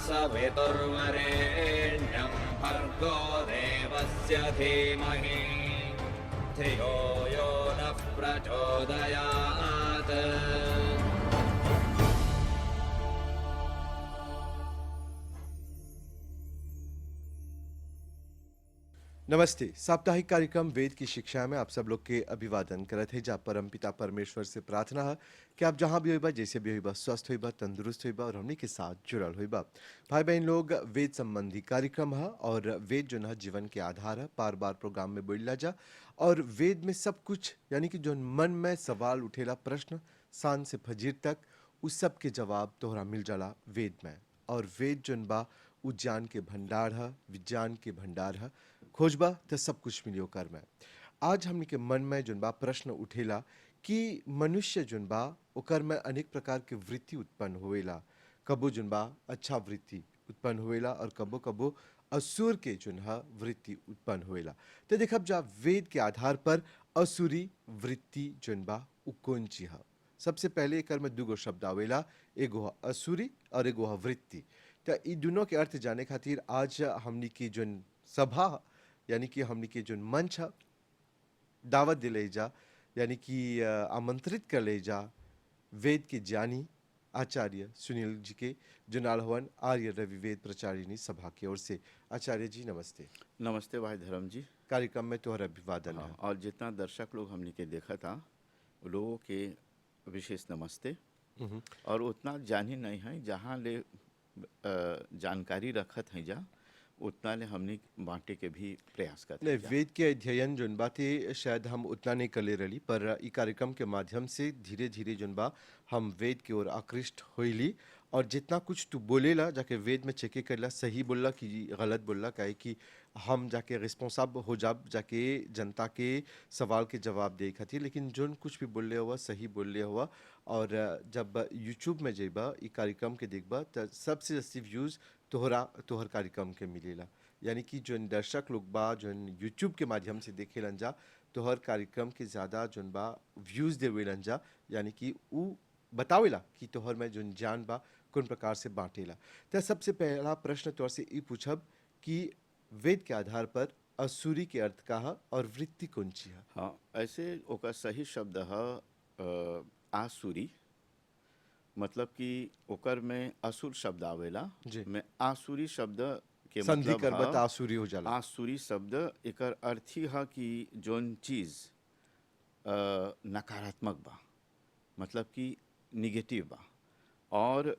सवितुर्वरेण्यं भर्गो देवस्य धीमहि धियो यो नः प्रचोदयात्। नमस्ते। साप्ताहिक कार्यक्रम वेद की शिक्षा में आप सब लोग के अभिवादन करत है। जा परम पिता परमेश्वर से प्रार्थना है कि आप जहाँ भी होइबा, जैसे भी होइबा, स्वस्थ होइबा, तंदुरुस्त होइबा और हमनी के साथ जुड़ल होइबा। भाई बहन लोग, वेद संबंधी कार्यक्रम है और वेद जो है जीवन के आधार है। बार बार प्रोग्राम में बोलला जा और वेद में सब कुछ यानी कि जो मन में सवाल उठेला, प्रश्न सांझ से फजीर तक, उस सब के जवाब तोहरा मिल जाला वेद में। और वेद जोन बा उ ज्ञान के भंडार है, विज्ञान के भंडार है। खोजबा तो सब कुछ मिली ओकर में। आज हमनी के मन में जोन बा प्रश्न उठेला कि मनुष्य जोन बा ओकर में अनेक प्रकार के वृत्ति उत्पन्न होवेला। कबो जोन बा अच्छा वृत्ति उत्पन्न होवेला और कबो कबो असुर के जोन है वृत्ति उत्पन्न होवेला। तो देखब जा वेद के आधार पर असुरी वृत्ति जोन बा उ कौन ची है। सबसे पहले एकर में दूगो शब्द आवेला, एगो है असुरी और एगो है वृत्ति। तो इ दोनों के अर्थ जाने खातिर आज हमनी की जोन सभा यानी कि हमनी के जोन मंच है, दावत दिले जा यानी कि आमंत्रित कर ले जा वेद के ज्ञानी आचार्य सुनील जी के, जो नालहवन आर्य रवि वेद प्रचारिणी सभा की ओर से। आचार्य जी नमस्ते। नमस्ते भाई धर्म जी। कार्यक्रम में तोहरा अभिवादन है। और जितना दर्शक लोग हमने के देखा था वो लोगों के विशेष नमस्ते। और उतना जान ही नहीं है, जहाँ ले जानकारी रखत है जा उतना ले हमने बांटे के भी प्रयास करते नहीं, हैं। वेद के अध्ययन जोन बातें शायद हम उतना नहीं कर ले रही, पर ई कार्यक्रम के माध्यम से धीरे धीरे जोन बा हम वेद की ओर आकृष्ट होइली। और जितना कुछ तू बोलेला जाके वेद में चेक करला, सही बोलला कि गलत बोलला, काहे कि हम जाके रिस्पॉन्साब हो जाब जाके जनता के सवाल के जवाब दे खातिर। लेकिन जोन कुछ भी बोल हुआ सही बोल हुआ। और जब यूट्यूब में जेबा ई कार्यक्रम के देखबा तो सबसे जास्ती व्यूज़ तोहर कार्यक्रम के मिलेला। यानी कि जोन दर्शक लोग बा जोन यूट्यूब के माध्यम से देखेलन जा, तोहर कार्यक्रम के ज़्यादा जोन बा व्यूज़ देवेलन जा। यानी कि उ बतावेला कि तोहर में जोन ज्ञान बा कौन प्रकार से बांटेला। तो सबसे पहला प्रश्न तोहर से ई पूछब कि वेद के आधार पर असुरी के अर्थ का है और वृत्ति कौन ची है। हाँ, ऐसे ओका सही शब्द है आसुरी। मतलब कि ओकर में असुर शब्द आवेला जी। में आसुरी शब्द के संधि मतलब करबा त है आसुरी हो जाला। आसुरी शब्द एकर अर्थ ही है कि जोन चीज़ नकारात्मक बा, मतलब कि निगेटिव बा। और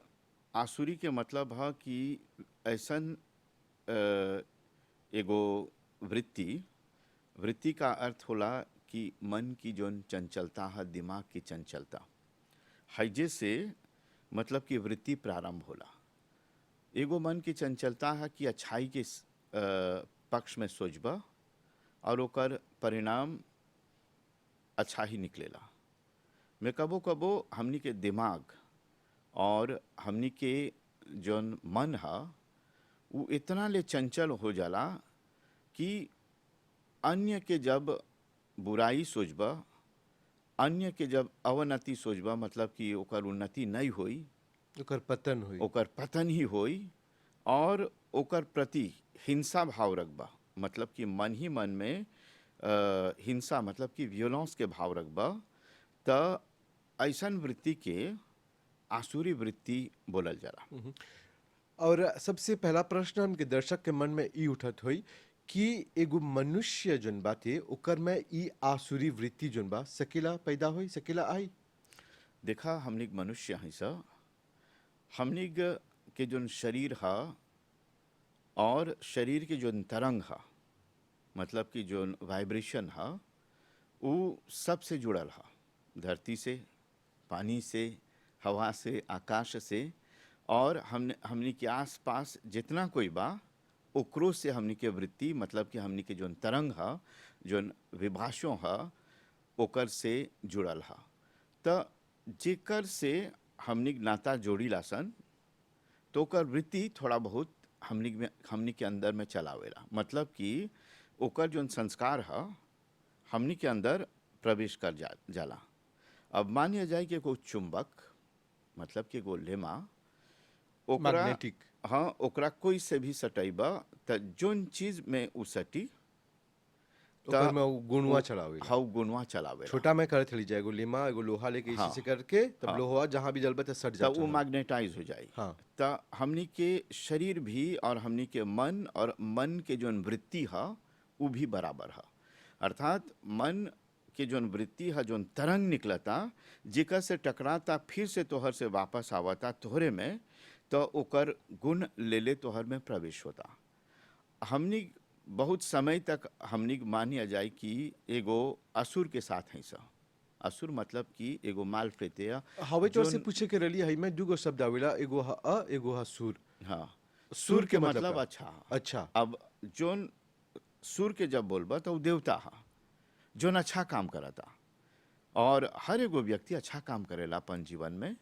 आसुरी के मतलब है कि ऐसन एगो वृत्ति का अर्थ होला कि मन की जोन चंचलता है, दिमाग की चंचलता हैजे से मतलब कि वृत्ति प्रारंभ होला। एगो मन की चंचलता है कि अच्छाई के पक्ष में सोचबा और ओकर परिणाम अच्छा ही निकलेला। में कबो कबो हमनी के दिमाग और हमनी के जोन मन है वो इतना ले चंचल हो जाला कि अन्य के जब बुराई सोचबा, अन्य के जब अवनति सोचबा, मतलब कि ओकर उन्नति नहीं होई, ओकर पतन हुई, ओकर पतन ही होई। और ओकर प्रति हिंसा भाव रखबा, मतलब कि मन ही मन में हिंसा मतलब कि वियोलेंस के भाव रखबा, त ऐसन वृत्ति के आसुरी वृत्ति बोलल जाला। और सबसे पहला प्रश्न हमके दर्शक के मन में ई उठत हुई कि एगो मनुष्य जोन बाते ओकर में ई आसुरी वृत्ति जोन बा सकेला पैदा होई, सकेला आई। देखा, हमनिक मनुष्य हैं सा, हमनिक के जोन शरीर हा और शरीर के जोन तरंग हा, मतलब कि जोन वाइब्रेशन हा, वो सबसे जुड़ल हा। धरती से, पानी से, हवा से, आकाश से, और हमनी के आस पास जितना कोई बा ओकरो से हमनी के वृत्ति, मतलब कि हमनी के जोन तरंग हा, जोन विभाषों हा, ओकर से जुड़ल हा। त जेकर से हमनी नाता जोड़ी लासन तो ओकर वृत्ति थोड़ा बहुत हमनी के अंदर में चलावेला। मतलब कि ओकर जोन संस्कार हा हमनी के अंदर प्रवेश कर जाला। अब मानिए जाए कि कोई चुंबक, मतलब कि एगो लेमा, ओकरा मैग्नेटिक, हाँ ओकरा कोई से भी सटैबा त जोन चीज में उ सटी ओकर में उ गुणवा उ चढ़ावेला। हाउ गुणवा चलावेला। छोटा में करत हली जाए, एगो लिमा एगो लोहा लेके इसी हाँ से करके तब हाँ लोहा जहाँ भी जलबे त सट त जा वो चढ़ल। मैग्नेटाइज हो जाई। हाँ त हमनी के शरीर भी और हमनी के मन और मन के जोन वृत्ति है वो भी बराबर है। अर्थात मन के जोन वृत्ति है जोन तरंग निकलता जेकर से टकराता फिर से तोहर से वापस आवता तोहरे में तो ओकर गुण ले ले तोहर में प्रवेश होता। हमनी बहुत समय तक हमनी मानिया जाए कि एगो असुर के साथ है सा। असुर मतलब कि एगो माल प्रेत्या हवे तो से जोन पूछे के रही है, मैं दुगो शब्द आवेला, एगो ह अ एगो ह सुर। हाँ सुर सुर के मतलब मतलब का? अच्छा। अच्छा अब जोन सुर के जब बोलबा तो उ देवता हा जोन अच्छा काम करता और हर एगो व्यक्ति अच्छा काम करेला अपन जीवन में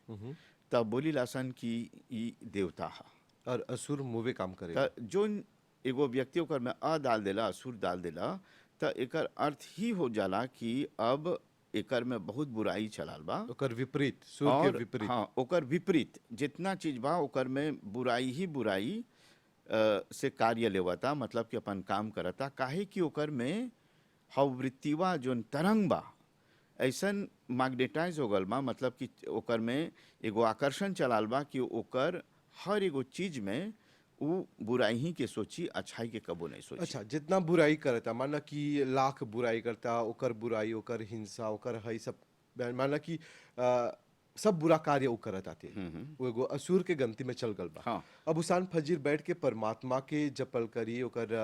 तब बोली लासन कि ई देवता हा। और असुर मुवे काम करे। त जोन एगो व्यक्ति ओकर में अ डाल देला असुर डाल देला त एकर अर्थ ही हो जाला कि अब एकर में बहुत बुराई चलाल बा ओकर विपरीत, सुर के और विपरीत। हाँ ओकर विपरीत जितना चीज बा ओकर में बुराई ही बुराई से कार्य लेवता मतलब कि अपन काम करता काहे कि ओकर में हव वृत्तिवा जोन तरंग बा ऐसन मैग्नेटाइज हो गल बा मतलब कि ओकर में एगो आकर्षण चलाल बा कि ओकर हर एगो चीज में उ बुराई ही के सोची अच्छाई के कबो नहीं सोची। अच्छा, जितना बुराई करता, माना कि लाख बुराई करता, ओकर बुराई, ओकर हिंसा, ओकर हई सब, माना कि सब बुरा कार्य वो करत आते। वो एगो असुर के गंती में चल गल बा। हाँ अब उसान फजीर बैठ के परमात्मा के जपल करी, ओकर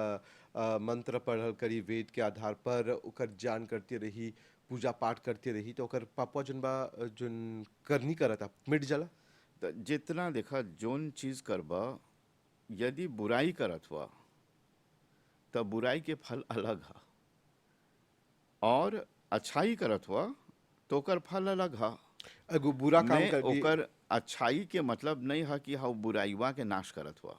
मंत्र पढ़ल करी, वेद के आधार पर ओकर जान करती रही, पूजा पाठ करती रही, तो ओकर पापा जोन बा जोन करनी करता मिट जाला। त जितना देखा जोन चीज करबा यदि बुराई करत हुआ तब बुराई के फल अलग है और अच्छाई करत हुआ तो ओकर फल अलग है। एगो बुरा काम मैं कर दी। ओकर अच्छाई के मतलब नहीं है कि हाँ बुराईवा के नाश करत हुआ।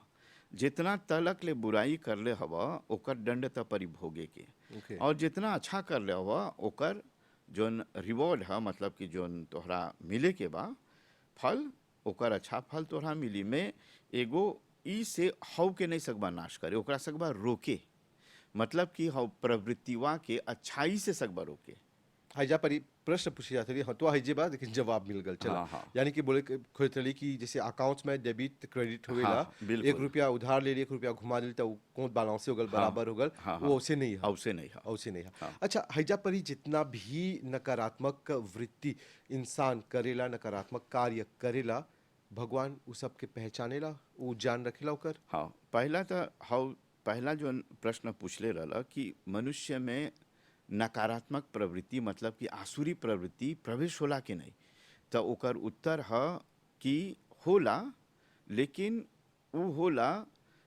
जितना तलक ले बुराई कर ले हवा ओकर दंड त परिभोगे के ओके। और जितना अच्छा कर ले हवा ओकर जोन रिवॉर्ड है मतलब कि जोन तोहरा मिले के बा फल ओकर अच्छा फल तोहरा मिली। में एगो ई से हव के नहीं सकबा नाश करे ओकरा सकबा रोके मतलब कि हव प्रवृत्तिवा के अच्छाई से सकबा रोके। हाइजा पर प्रश्न पूछी जाती है, हाँ तो हाइजे बात लेकिन जवाब मिल गल चला। हाँ हाँ यानी कि बोले खोजत रही कि जैसे अकाउंट्स में डेबिट क्रेडिट हाँ होवेला, हाँ, बिल्कुल। 1 रुपया उधार ले ली, 1 रुपया घुमा ली तो अकाउंट बैलेंस हो गल, हाँ बराबर हो गल, हाँ वो हाँ उसे नहीं है। अवसे नहीं है। उसे नहीं है। हाँ अच्छा, हाइजा पर ही जितना भी नकारात्मक वृत्ति इंसान करेला, नकारात्मक कार्य करेला, भगवान उ सब के पहचानेला, उ जान रखेला ओकर। हाँ पहला तो हाउ पहला जो प्रश्न पूछले रहला कि मनुष्य में नकारात्मक प्रवृत्ति मतलब कि आसुरी प्रवृत्ति प्रवेश होला कि नहीं तो ओकर उत्तर है कि होला लेकिन वो होला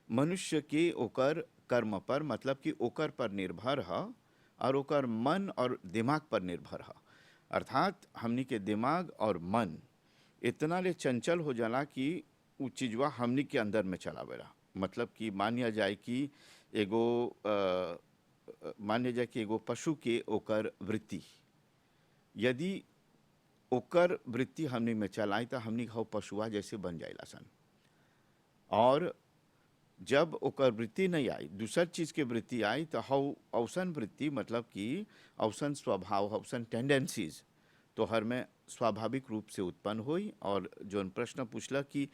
मनुष्य के ओकर कर्म पर मतलब कि ओकर पर निर्भर है और ओकर मन और दिमाग पर निर्भर है। अर्थात हमनी के दिमाग और मन इतना ले चंचल हो जाला कि उ चीजवा हमनी के अंदर में चलावेला। मतलब कि मानिया जाए कि एगो मानिया जाए कि एगो पशु के ओकर वृत्ति यदि ओकर वृत्ति हमनी में चलाई तो हमनी हव पशुआ जैसे बन जाइला सन। और जब ओकर वृत्ति नहीं आई दूसर चीज के वृत्ति आई तो हव औसन वृत्ति मतलब कि औसन स्वभाव औसन टेंडेंसीज तो हर में स्वाभाविक रूप से उत्पन्न हुई। और जोन प्रश्न पूछला कि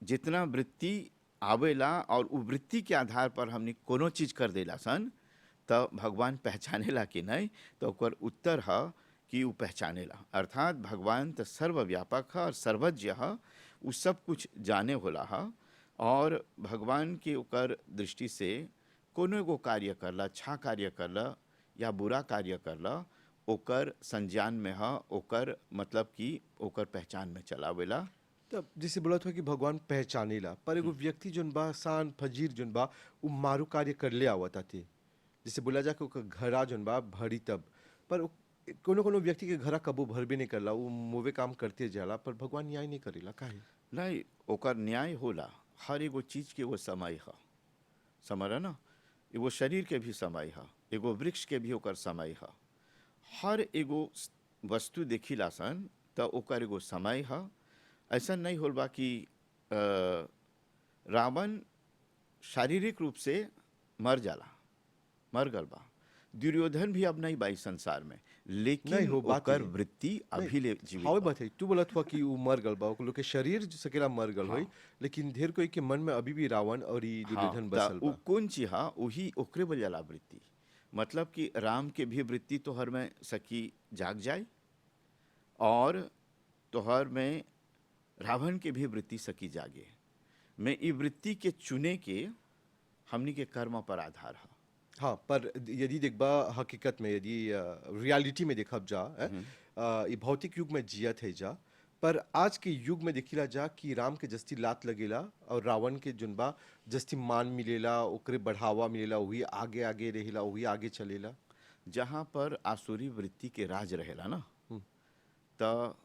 जितना वृत्ति आवेला और उ वृत्ति के आधार पर हमने कोनो चीज कर देला सन तो भगवान पहचानेला कि नहीं तो ओकर उत्तर है कि उ पहचानेला। अर्थात भगवान तो सर्वव्यापक है और सर्वज्ञ है, उ सब कुछ जाने होला है और भगवान के ओकर दृष्टि से कोनो एगो कार्य करला अच्छा कार्य करला या बुरा कार्य करला ओकर संज्ञान में है ओकर मतलब कि ओकर पहचान में चलावेला। तब जैसे बोला था कि भगवान पहचानेला, पर एगो व्यक्ति जोन बा सान फजीर जोन बा उ मारू कार्य कर ले आवत आते। जैसे बोला जा कि ओकर घरा जोन बा भरी तब, पर कोनो कोनो व्यक्ति के घरा कबो भरबे नहीं करला, वो मोवे काम करते जाला, पर भगवान न्याय नहीं करेला काहे? नहीं ओकर न्याय होला हर एगो चीज के वो समय है समझ ना। एगो शरीर के भी समय है एगो वृक्ष के भी ओकर समय है। हर एगो वस्तु देखिला सन तो ओकर एगो समय है। ऐसा नहीं होल बा कि रावण शारीरिक रूप से मर जाला, मर गल बा। दुर्योधन भी अब नहीं बा इस संसार में, नहीं लेकिन हो बात ओकर ही। वृत्ति अभी ले जीवित हाउ बा। बात है, तू बोलत हुआ कि वो मर गल बा, ओकर लोग के शरीर जो सकेला मर गल होई, हाँ। लेकिन ढेर कोई के मन में अभी भी रावण और ई हाँ, दुर्योधन त बसल उ बा। कौन चीज हा वही ओकरे बजाला वृत्ति। मतलब कि राम के भी वृत्ति तोहर में सकी जाग जाए, और तोहर में रावण के भी वृत्ति सकी जागे। मैं ई वृत्ति के चुने के हमनी के कर्म पर आधार है। हाँ, पर यदि देखबा हकीकत में, यदि रियलिटी में देखब जा, ये भौतिक युग में जियत है जा, पर आज के युग में देखिला जा कि राम के जस्ती लात लगेला और रावण के जुनबा जस्ती मान मिलेला, ओकरे बढ़ावा मिलेला, वही आगे आगे रहेला, वही आगे चलेला। जहाँ पर आसुरी वृत्ति के राज रहेला ना, त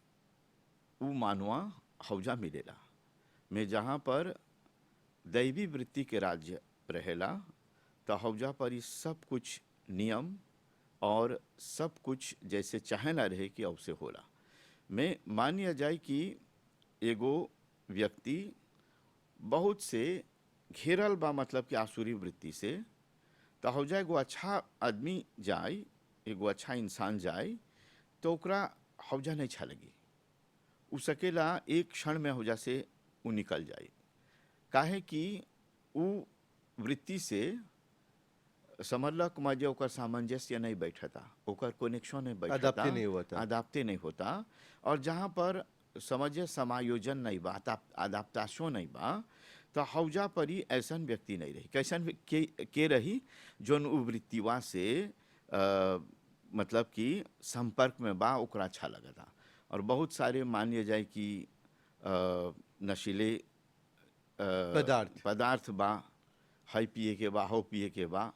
उ मानवा हौजा मिलेला। में जहाँ पर दैवी वृत्ति के राज्य रहेला, तो हौजा पर ही सब कुछ नियम और सब कुछ जैसे चाहे ना रहे कि औसे होला। मैं मान लिया जाए कि एगो व्यक्ति बहुत से घेरल बा, मतलब कि आसुरी वृत्ति से, तो हौजा एगो अच्छा आदमी जाए, एगो अच्छा इंसान जाए, तो ओकरा हौजा नहीं अच्छा लगी। उ सकेला एक क्षण में हौजा से उ निकल जाए, काहे कि उ वृत्ति से समझलक मजे ओकर सामंजस्य नहीं बैठता, ओकर कनेक्शन नहीं बैठता, अदाप्ते नहीं होता। अदाप्ते नहीं होता। और जहाँ पर समझे समायोजन नहीं बा, अदाप्ताशो नहीं बा, तो हौजा पर ही ऐसन व्यक्ति नहीं रही। कैसन के रही जोन उ वृत्तिवा से मतलब कि संपर्क में बा, ओकरा अच्छा लगता। और बहुत सारे मान लिया जाए कि नशीले पदार्थ बा, हाई पिए के बा, हो पिए के बा,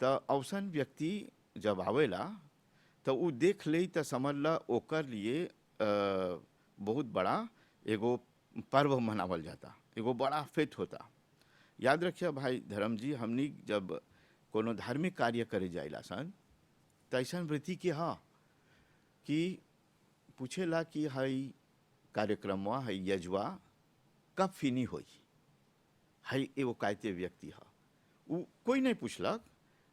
तो औसन व्यक्ति जब आवेला तो उ देख ले तो समझ ला ओकर लिए बहुत बड़ा एगो पर्व मनावल जाता, एगो बड़ा फेट होता। याद रखिए भाई धर्म जी, हमनी जब कोनो धार्मिक कार्य करे जाइला सन, तो ऐसा वृत्ति के हाँ कि पूछेला कि हई कार्यक्रमवा, हई यजवा कब फिनी होई, हई एगो कायते व्यक्ति हा। उ कोई नहीं पूछलक,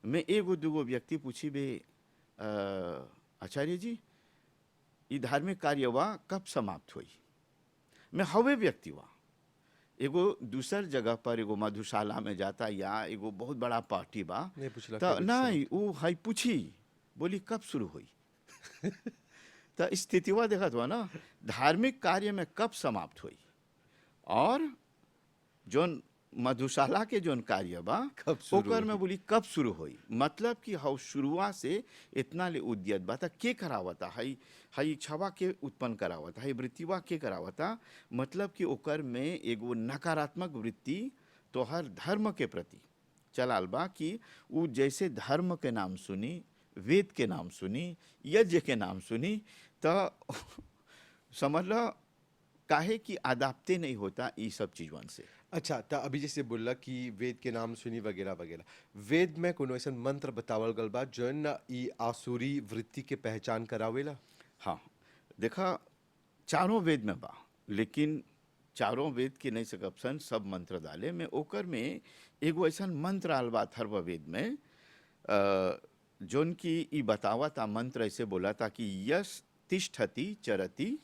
मैं एगो दूगो व्यक्ति पूछी बे आचार्य जी ई धार्मिक कार्यवा कब समाप्त हुई। मैं हवे व्यक्ति वा एगो दूसर जगह पर एगो मधुशाला में जाता या एगो बहुत बड़ा पार्टी बा, नहीं पूछला तो कब नहीं उ हई पूछी, बोली कब शुरू हुई। तो स्थितिवा देखत हुआ ना, धार्मिक कार्य में कब समाप्त हुई और जोन मधुशाला के जोन कार्य बा कब शुरू ओकर में हुई। बोली कब शुरू हुई। मतलब कि हौ शुरुआ से इतना ले उद्यत बा, के करावता हई, हई इच्छावा के उत्पन्न करावता, हई वृत्तिवा के करावता। मतलब कि ओकर में एगो नकारात्मक वृत्ति तोहर धर्म के प्रति चलाल बा, कि उ जैसे धर्म के नाम सुनी, वेद के नाम सुनी, यज्ञ के नाम सुनी, तो समझ लो काहे कि आदाप्ते नहीं होता ई सब चीजवन से। अच्छा, तो अभी जैसे बोला कि वेद के नाम सुनी वगैरह वगैरह, वेद में कोनो ऐसा मंत्र बतावल गल बा जौन ई आसुरी वृत्ति के पहचान करावेला? हाँ, देखा चारों वेद में बा, लेकिन चारों वेद के नहीं सकब सन सब मंत्र डाले में। ओकर में एगो ऐसा मंत्र आल बा अथर्ववेद में, जोन की ई बतावता मंत्र ऐसे बोला था कि यश तिष्ठति चरति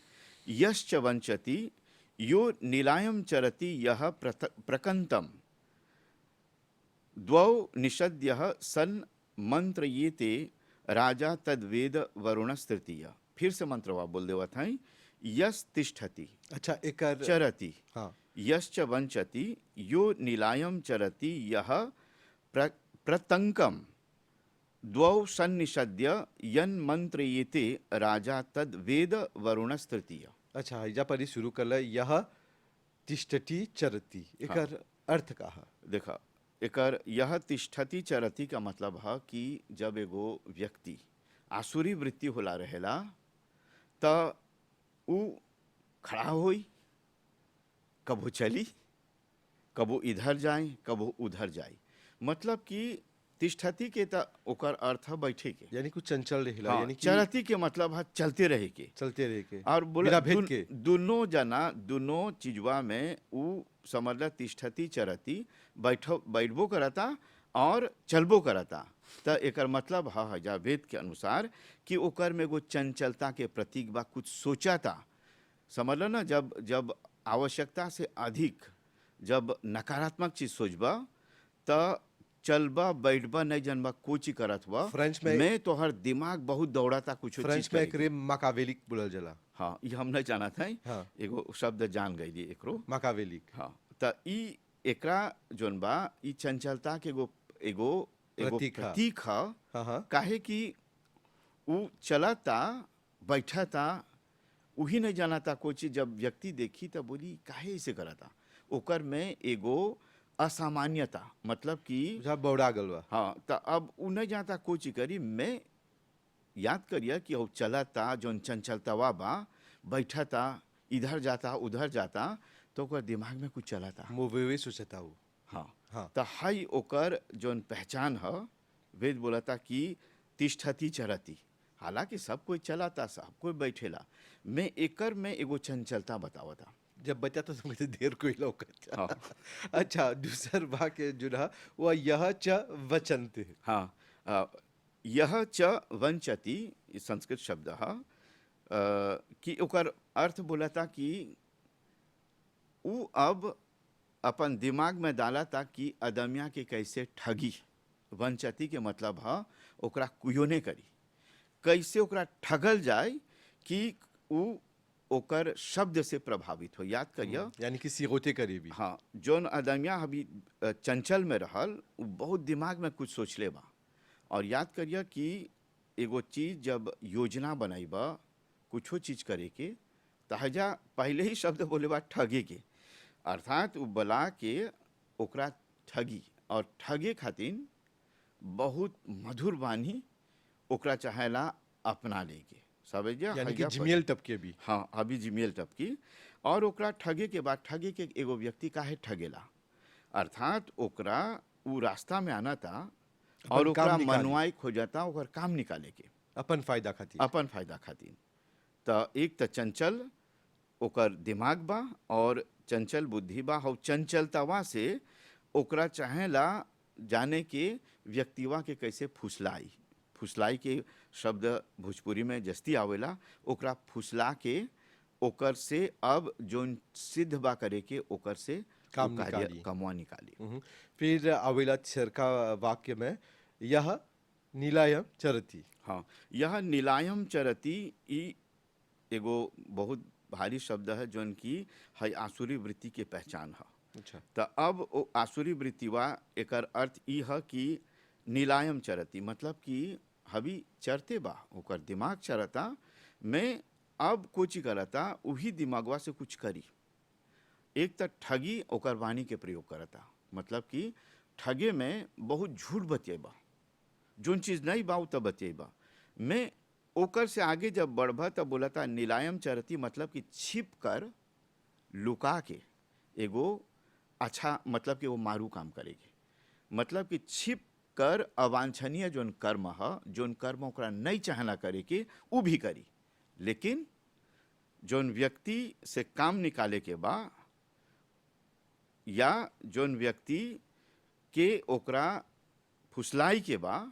यश्च वंचति यो नीलायम चरति यह प्रकंतम द्वौ निषद्यः सन मंत्र ये ते राजा तद्वेद वरुणस तृतीय। फिर से मंत्रवा बोल देवा था, यश तिष्ठति अच्छा, एकर चरति हाँ, यश्च वंचति यो नीलायम चरति यह प्रतंकम द्वौ सन्निषद्य यन मंत्र ये ते राजा तद्वेद वरुणस तृतीय। अच्छा, हैजा पर ही शुरू कर ला, यह तिष्ठति चरति, एकर अर्थ का है? देखा एकर यह तिष्ठति चरति का मतलब है कि जब एगो व्यक्ति आसुरी वृत्ति होला रहेला तो उ खड़ा होई, कबो चली, कबो इधर जाए, कबो उधर जाए। मतलब कि तिष्ठती के त ओकर अर्थ है बैठे के। यानी कुछ चंचल रहेला, हाँ, यानी कि चरती के मतलब है चलते रहे के। चलते रहे के और बोला बिना भेद के। दोनों जना दोनों चीजवा में उ समझला तिष्ठती चरती बैठबो करता और चलबो करता। त एकर मतलब है जा वेद के अनुसार कि ओकर में एगो चंचलता के प्रतीक बा, कुछ सोचाता। समझल ना, जब जब आवश्यकता से अधिक जब नकारात्मक चीज सोचबा त चलबा बैठबा नहीं जानबा कोची करत हुआ। फ्रेंच में मैं तोहर दिमाग बहुत दौड़ाता कुछ फ्रेंच में एकरे माकावेलिक बोलल जाला। हाँ, ये हम नहीं जाना था। हाँ। एगो शब्द जान गई एकरो। माकावेलिक। हाँ, त ई एकरा जोन बा ई चंचलता के एगो एगो एगो प्रतीक ह। प्रतीक ह। हाँ हाँ काहे कि उ चलता बैठता वही नहीं जानाता कोई चीज। जब व्यक्ति देखी तब बोली काहे ऐसे करता, ओकर में एगो असामान्यता, मतलब कि जहाँ बौड़ा गल बा। हाँ, त अब उ नहीं जानता कोई चीज करी। मैं याद करिए कि वो चलता जोन चंचलतावा बा, बैठता इधर जाता उधर जाता, तो ओकर दिमाग में कुछ चलता। मुवेवे सोचता हूँ। हाँ हाँ। त हाई ओकर जोन पहचान है। वेद बोलता कि तिष्ठती चरती, हालांकि सब कोई चलाता सब कोई बैठेला, मैं एकर में एगो चंचलता बतावता। जब बचा तो समझते देर कोई लौकत। हाँ। अच्छा, दूसर वाक्य जो रहा वह यह च वचनते। हाँ, यह च वंचति ई संस्कृत शब्द है। कि ओकर अर्थ बोलता कि उ अब अपन दिमाग में डाला था कि अदमिया के कैसे ठगी। वंचती के मतलब है ओकरा कुयो नहीं करी, कैसे ओकरा ठगल जाए कि उ ओकर शब्द से प्रभावित हो। याद करिए, यानी कि सिगोते करीबी। हाँ, जोन अदमिया अभी चंचल में रहल उ बहुत दिमाग में कुछ सोच ले बा। और याद करिए कि एगो चीज जब योजना बनाईबा कुछो चीज करे के, तहजा पहले ही शब्द बोले बा ठगे के, अर्थात उ बला के ओकरा ठगी। और ठगे खातिर बहुत मधुर वाणी ओकरा चाहेला अपना लेके समझ गया। यानी कि हइजा जिमियल टपके भी। हाँ, अभी जिमेल टपकी। और ओकरा ठगे के बाद ठगे के एगो व्यक्ति काहे ठगेला, अर्थात ओकरा उ रास्ता में आना था और अपन काम ओकरा निकाली। मनवाई खोजता ओकर काम निकाले के अपन फायदा खातिर। अपन फायदा खातिर। त एक त चंचल ओकर दिमाग बा और चंचल बुद्धि बा। और चंचलतावा से ओकरा चाहेला जाने के व्यक्तिवा के कैसे फुसलाई। फुसलाई के शब्द भोजपुरी में जस्ती आवेला। ओकरा फुसला के ओकर से अब जोन सिद्ध बा करे के ओकर से काम उ कार्य निकाली। कमवा निकाली। फिर आवेला सरका वाक्य में यह नीलायम चरती। हाँ, यह नीलायम चरती ई एगो बहुत भारी शब्द है जोन की है आसुरी वृत्ति के पहचान है। अच्छा। त अब वो आसुरी वृत्तिवा एकर अर्थ ई है कि नीलायम चरती, मतलब कि हबी चरते बा ओकर दिमाग चरता, मैं अब कोची करता वही दिमागवा से कुछ करी। एक त ठगी ओकर वाणी के प्रयोग करता, मतलब कि ठगे में बहुत झूठ बतिएबा, जोन चीज नहीं बा तब बतिएबा। मैं ओकर से आगे जब बढ़बा तब बोलता नीलायम चरती, मतलब कि छिप कर लुका के एगो अच्छा, मतलब कि वो मारू काम करेगी। मतलब कि छिप कर अवांछनीय जोन कर्म है, जोन कर्म ओकरा नहीं चाहना करे के उ भी करी। लेकिन जोन व्यक्ति से काम निकाले के बा या जोन व्यक्ति के ओकरा फुसलाई के बा,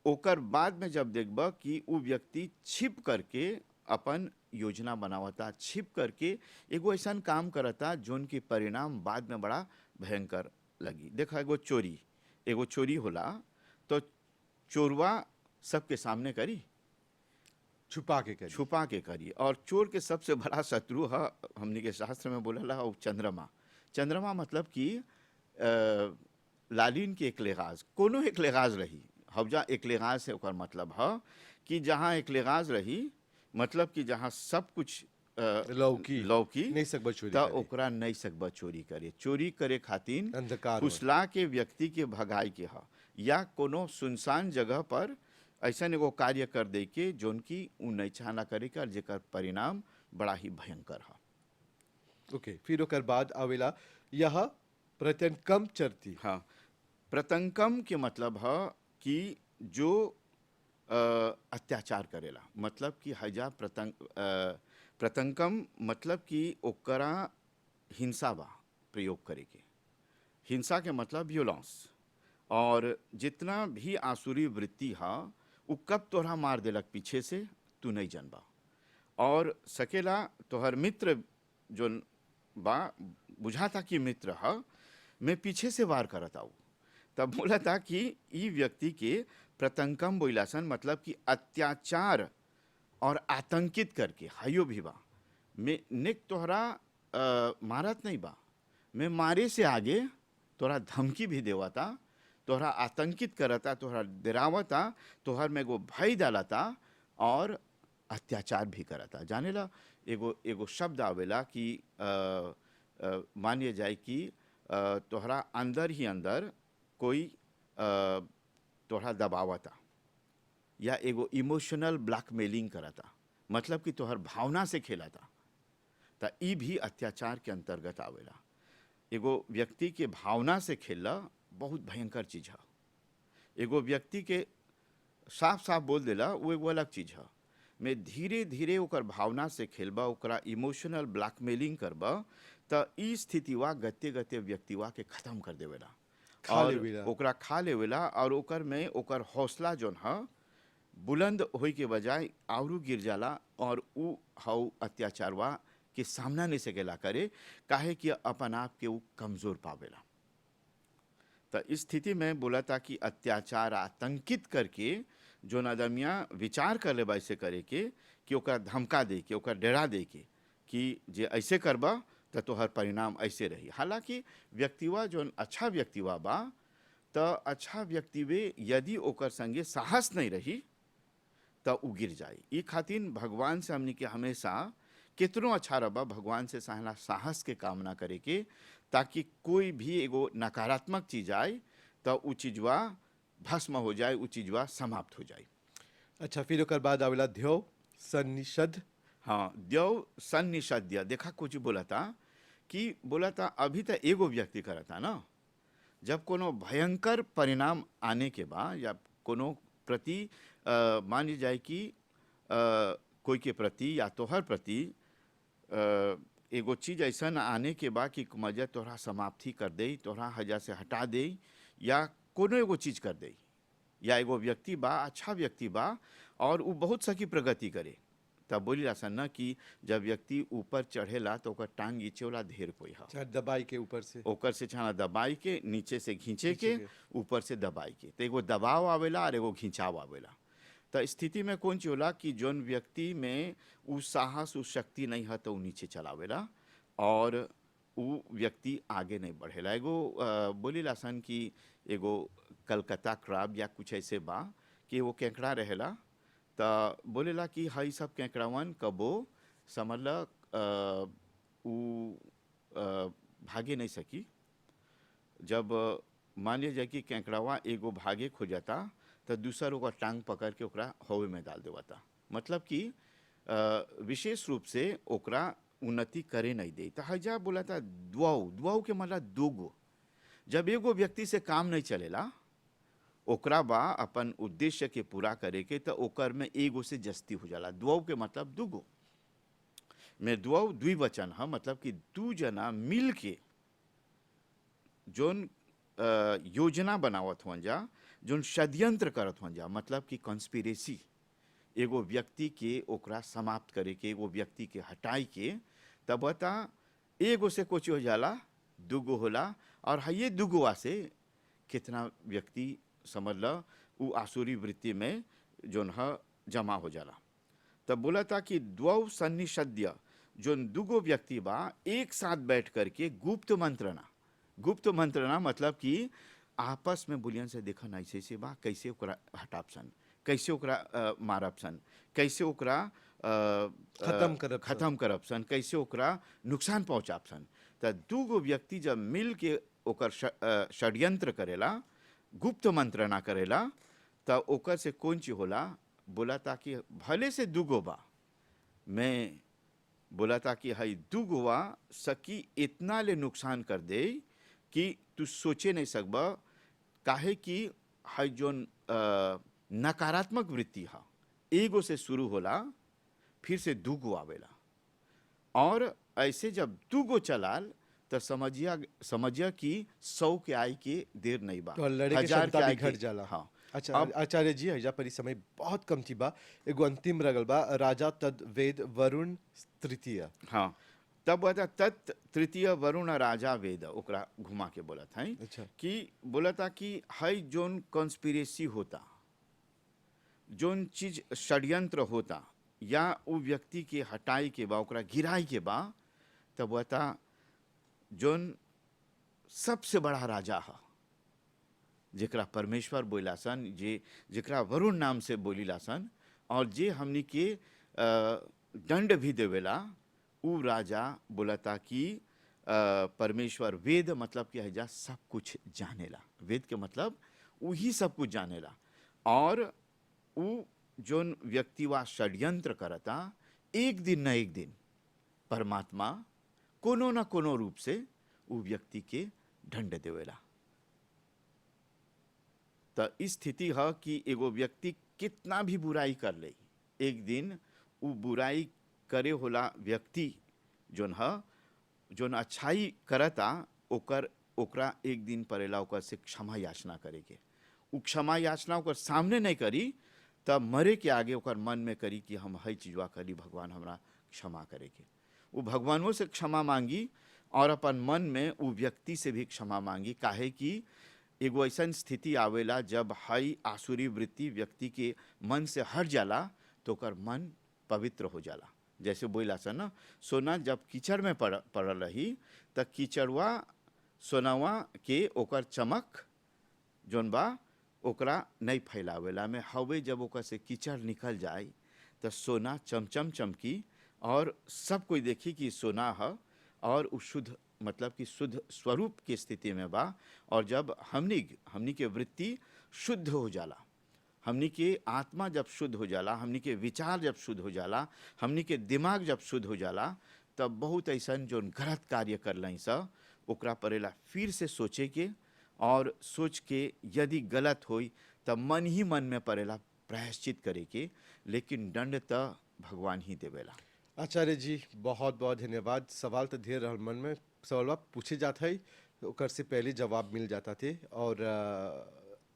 ओकर बाद में जब देखबा कि उ व्यक्ति छिप करके अपन योजना बनावता, छिप करके एगो ऐसा काम करता जोन के परिणाम बाद में बड़ा भयंकर लगी। देखा, एगो चोरी होला तो चोरवा सबके सामने करी, छुपा के करी। छुपा के करी। और चोर के सबसे बड़ा शत्रु है, हमने के शास्त्र में बोला ला, चंद्रमा। चंद्रमा मतलब कि लालिन के एक लेगाज, कोनो एक लेगाज रही। हवजा एक लेगाज से ओकर मतलब है कि जहाँ एक लेगाज रही, मतलब कि जहाँ सब कुछ लौकी नहीं सकबा चोरी त करे। ओकरा नहीं सकबा चोरी करे। चोरी करे खातिर अंधकार में। फुसला के व्यक्ति के भगाई के हा, या कोनो सुनसान जगह पर ऐसा एगो कार्य कर दे के जोन की उ नहीं चाहना करे के, और जेकर परिणाम बड़ा ही भयंकर है। ओके, फिर ओकर बाद आवेला यह प्रत्यन कम चरती। हाँ, प्रतंकम के मतलब है कि जो अत्याचार करेला, मतलब कि हजा प्रतंकम मतलब कि ओकरा हिंसा बा प्रयोग करे के। हिंसा के मतलब वियोलेंस। और जितना भी आसुरी वृत्ति हा उ कब तोहरा मार देलक पीछे से तू नहीं जानबा। और सकेला तोहर मित्र जोन बा बुझाता कि मित्र हा मैं पीछे से वार करत आऊ, तब बोला था कि ई व्यक्ति के प्रतंकम बोलासन, मतलब कि अत्याचार और आतंकित करके हायो भी बा। मैं निक तोहरा मारत नहीं बा, मैं मारे से आगे तोहरा धमकी भी देवाता, तोहरा आतंकित करता, तोहरा डरावता, तोहर में एगो भय डालता और अत्याचार भी करता। जाने ला एगो एगो शब्द आवेला कि मानिए जाए कि तोहरा अंदर ही अंदर कोई तोहरा दबावता या एगो इमोशनल ब्लैकमेलिंग करता, मतलब कि तोहर भावना से खेलता, तो ई भी अत्याचार के अंतर्गत आवेला। एगो व्यक्ति के भावना से खेलना बहुत भयंकर चीज़ है। एगो व्यक्ति के साफ साफ बोल देला वो एगो अलग चीज़ है। मैं धीरे धीरे ओकर भावना से खेलबा, ओकरा इमोशनल ब्लैकमेलिंग करबा, तो ई स्थितिवा गते गते व्यक्तिवा के खत्म कर देवेला और ओकरा खा लेवेला। और ओकर में ओकर हौसला जोन है बुलंद होई के बजाय आउरू गिर जाला और उ हाउ अत्याचारवा के सामना नहीं सकेला करे, काहे कि अपन आप के उ कमज़ोर पावेला। तो इस स्थिति में बोला था कि अत्याचार आतंकित करके जो आदमिया विचार कर ले ऐसे करे के कि ओकरा धमका दे के, ओकरा डरा दे के कि जे ऐसे करबा तो तोहर परिणाम ऐसे रही। हालांकि व्यक्तिवा जो अच्छा व्यक्तिवा बा, तो अच्छा व्यक्तिवे यदि ओकर संगे साहस नहीं रही तो उ गिर जाए। ई खातिर भगवान से हमने के हमेशा कितनो अच्छा रबा भगवान से साहस के कामना करे के, ताकि कोई भी एगो नकारात्मक चीज आए तो उ चीजवा भस्म हो जाए, उ चीजवा समाप्त हो जाए। अच्छा, फिर ओकर बाद आवेला ध्यो सन्निषद। हाँ, द्यव सन्निषद्य। देखा कुछ बोला था कि बोला था अभी तो एगो व्यक्ति करा था ना, जब कोनो भयंकर परिणाम आने के बाद या कोनो प्रति मान ली जाए कि कोई के प्रति या तोहर प्रति एगो चीज ऐसा आने के बाद कि मजा तोहरा समाप्ति कर दे, तोहरा हजा से हटा दे, या कोनो एगो चीज कर दे, या एगो व्यक्ति बा अच्छा व्यक्ति बा और वो बहुत सकी प्रगति करे, तब बोली रासन ना कि जब व्यक्ति ऊपर चढ़ेला तो ओकर टांग नीचे वाला ढेर कोई हा दबाई के ऊपर से, ओकर से छाना दबाई के नीचे से खींचे के ऊपर से दबाई के, तो एगो दबाव आवेला और एगो खिंचाव आवेला। तो स्थिति में कौन चीज होला कि जोन व्यक्ति में उ साहस उ शक्ति नहीं है तो उ नीचे चलावेला और उ व्यक्ति आगे नहीं बढ़ेला। एगो बोली लासन कि एगो कलकत्ता क्रैब या कुछ ऐसे बा कि वो केकड़ा रहेला, तो बोलेला कि हई सब केकड़ावन कबो समझला उ भागे नहीं सकी। जब मान लिया जाए कि केकड़ावा एगो भागे खो जाता तो दूसर ओकर टांग पकड़ के ओकरा हवे में डाल देवाता, मतलब कि विशेष रूप से ओकरा उन्नति करे नहीं दे। तो हजा बोला था दुआऊ, दुआऊ के मतलब दूगो। जब एगो व्यक्ति से काम नहीं चलेला, ओकरा बा अपन उद्देश्य के पूरा करे के, तो ओकर में एगो से जस्ती हो जाला। दुआऊ के मतलब दूगो में, दुआऊ द्विवचन है, मतलब कि दू जना मिल के जोन योजना बनावत हुआ जा, जोन षड्यंत्र करत हुआ जा, मतलब कि कॉन्स्पिरेसी, एगो व्यक्ति के ओकरा समाप्त करे के, एगो व्यक्ति के हटाई के, तब बता एगो से कुछ हो जाला दूगो होला। और ये दूगोआ से कितना व्यक्ति समझ ला वो आसुरी वृत्ति में जोन है जमा हो जाला। तब बोला था कि द्वौ सन्निषद्य, जोन दूगो व्यक्ति बा एक साथ बैठ करके गुप्त मंत्रणा, गुप्त मंत्रणा मतलब कि आपस में बुलियन से देखा नहीं से बा कैसे ओकरा हटापसन, कैसे ओकरा मारपसन, कैसे ओकरा खत्म करपसन, कैसे ओकरा नुकसान पहुँचापसन। तो दूगो व्यक्ति जब मिल के ओकर षड्यंत्र करेला, गुप्त मंत्रणा करेला, तो ओकर से कौन चीज होला, बोला था कि भले से दूगो बा, मैं बोला था कि हई दूगोवा सकी इतना ले नुकसान कर दे कि तू सोचे नहीं सकबा काहे कि है जोन नकारात्मक वृत्ति हा एगो से शुरू होला फिर से दूगो आवेला और ऐसे जब दूगो चलाल तो समझिया कि 100 के आई के देर नहीं बा, तो लड़े के 1000 क्षमता आई भी घट के- जाला। हाँ अच्छा आचार्य जी हजा परी समय बहुत कम थी बा, एगो अंतिम रगल बा राजा तद वेद वरुण तृतीय। हाँ तब बता तत् तृतीय वरुण राजा वेद ओकरा घुमा के बोला था अच्छा कि बोला था कि हई जोन कॉन्स्पिरेसी होता, जोन चीज षड्यंत्र होता या वो व्यक्ति के हटाई के बा ओकरा गिराई के बा, तब बता जोन सबसे बड़ा राजा है जेकरा परमेश्वर बोलासन, जेकरा वरुण नाम से बोलीलासन और जे हमनी के दंड भी देवेला, उ राजा बोलता कि परमेश्वर वेद मतलब कि हजा सब कुछ जानेला, वेद के मतलब वही सब कुछ जानेला और उ जोन व्यक्ति वा षड्यंत्र करता एक दिन न एक दिन परमात्मा कोनो न कोनो रूप से उ व्यक्ति के दंड देवेला। तो इस स्थिति है कि एगो व्यक्ति कितना भी बुराई कर ले, एक दिन उ बुराई करे होला व्यक्ति जोन है जोन अच्छाई करता ओकरा एक दिन पड़ेला ओकर से क्षमा याचना करे के। उ क्षमा याचना ओकर सामने नहीं करी तब मरे के आगे ओकर मन में करी कि हम हई चीजवा करी, भगवान हमरा क्षमा करे के। वो भगवानों से क्षमा मांगी और अपन मन में उ व्यक्ति से भी क्षमा मांगी, काहे कि एगो ऐसा स्थिति आवेला जब हई आसुरी वृत्ति व्यक्ति के मन से हट जाला तो ओकर मन पवित्र हो जाला। जैसे बोला सा ना, सोना जब कीचड़ में पड़ल रही त कीचड़वा सोनावा के ओकर चमक जोन बा ओकरा नहीं फैलावेला में, हवे जब ओकर से कीचड़ निकल जाए तो सोना चमचम चमकी और सब कोई देखी कि सोना है और उ शुद्ध मतलब कि शुद्ध स्वरूप की स्थिति में बा। और जब हमनी के वृत्ति शुद्ध हो जाला, हमनी के आत्मा जब शुद्ध हो जाला, हमनी के विचार जब शुद्ध हो जाला, हमनी के दिमाग जब शुद्ध हो जाला, तब बहुत ऐसा जो गलत कार्य कर लाई सा ओकरा पड़ेला फिर से सोचे के और सोच के यदि गलत होई तब मन ही मन में पड़ेला प्रायश्चित करे के, लेकिन दंड तो भगवान ही देवेला। आचार्य जी बहुत बहुत धन्यवाद। सवाल तो ढेर रहल मन में, सवाल पूछे जाता है ओकर से पहले जवाब मिल जाता थे और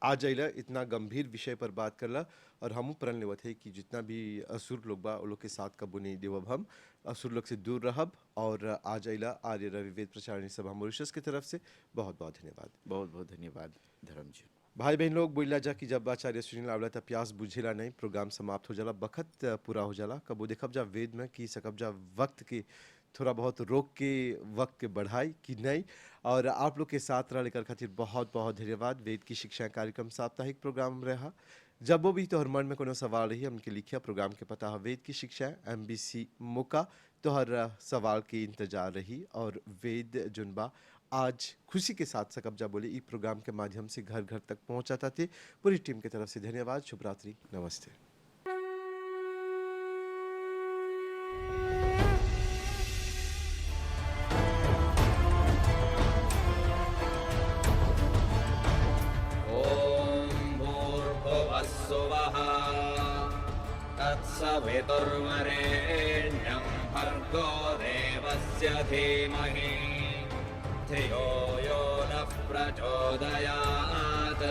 आज अला इतना गंभीर विषय पर बात करला और हमू प्रण लेवत है कि जितना भी असुर लोग बा वो लोग के साथ कबू नहीं देवब, हम असुर लोग से दूर रहब। और आज अला आर्य रवि वेद प्रचारणी सभा मॉरिशस की तरफ से बहुत बहुत धन्यवाद। बहुत बहुत धन्यवाद धर्म जी। भाई बहन लोग बोला जा कि जब आचार्य सुनील आवला था प्यास बुझेला नहीं, प्रोग्राम समाप्त हो जाला, बखत पूरा हो जाला, कबो देखब जा वेद में कि सकब जा वक्त के थोड़ा बहुत रोक के वक्त के बढ़ाई कि नहीं। और आप लोग के साथ रह लेकर खातिर बहुत बहुत धन्यवाद। वेद की शिक्षा कार्यक्रम साप्ताहिक प्रोग्राम रहा, जब वो भी तोहर मन में कोनो सवाल रही हमके लिखिया। प्रोग्राम के पता है वेद की शिक्षा MBC मुका, तोहर सवाल के इंतजार रही। और वेद जुनबा आज खुशी के साथ सकब्जा बोले ई प्रोग्राम के माध्यम से घर घर तक पहुंचाता थे। पूरी टीम की तरफ से धन्यवाद। शुभ रात्रि, नमस्ते। ॐ भूर्भुवस्सुवः तत्सवितुर्वरेण्यं भर्गो देवस्य धीमहि धियो यो नः प्रचोदयात्।